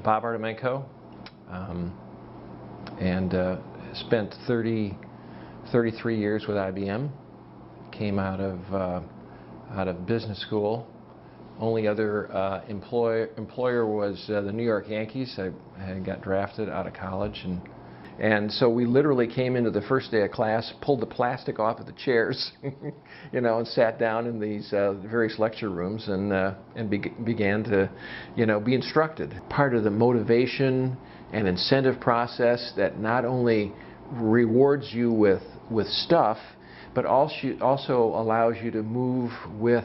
Bob Artemenko, and spent 33 years with IBM. Came out of business school. Only other employer was the New York Yankees. I got drafted out of college, and so we literally came into the first day of class, pulled the plastic off of the chairs, you know, and sat down in these various lecture rooms and began to, you know, be instructed. Part of the motivation and incentive process that not only rewards you with stuff, but also allows you to move with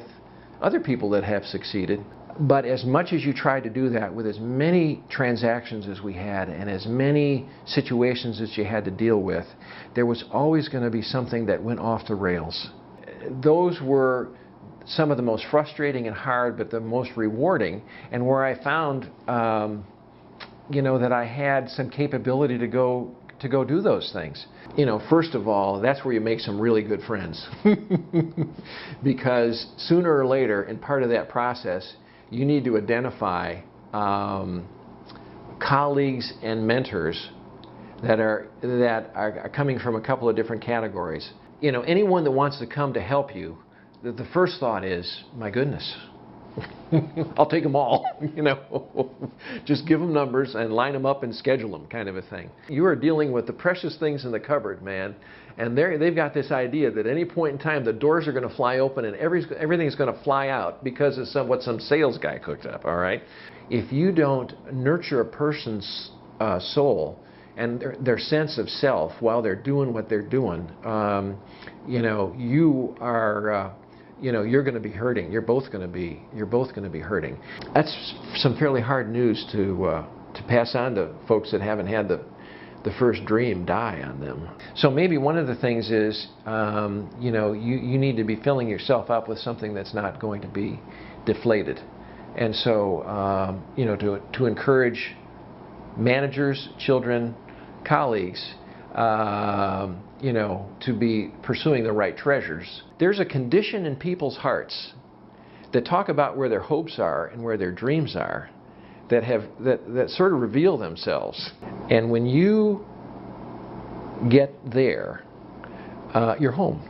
other people that have succeeded. But as much as you tried to do that with as many transactions as we had and as many situations as you had to deal with, there was always going to be something that went off the rails. Those were some of the most frustrating and hard, but the most rewarding, and where I found you know, that I had some capability to go do those things. You know, first of all, that's where you make some really good friends. Because sooner or later, in part of that process, you need to identify colleagues and mentors that are coming from a couple of different categories. You know, anyone that wants to come to help you, the first thought is, my goodness, I'll take them all, you know. Just give them numbers and line them up and schedule them, kind of a thing. You are dealing with the precious things in the cupboard, man, and they've got this idea that at any point in time the doors are going to fly open and everything's going to fly out because of what some sales guy cooked up, all right? If you don't nurture a person's soul and their sense of self while they're doing what they're doing, you know, you are... you know, you're going to be hurting. You're both going to be hurting. That's some fairly hard news to pass on to folks that haven't had the first dream die on them. So maybe one of the things is, you know, you need to be filling yourself up with something that's not going to be deflated. And so, you know, to encourage managers, children, colleagues, you know, to be pursuing the right treasures. There's a condition in people's hearts that talk about where their hopes are and where their dreams are, that sort of reveal themselves. And when you get there, you're home.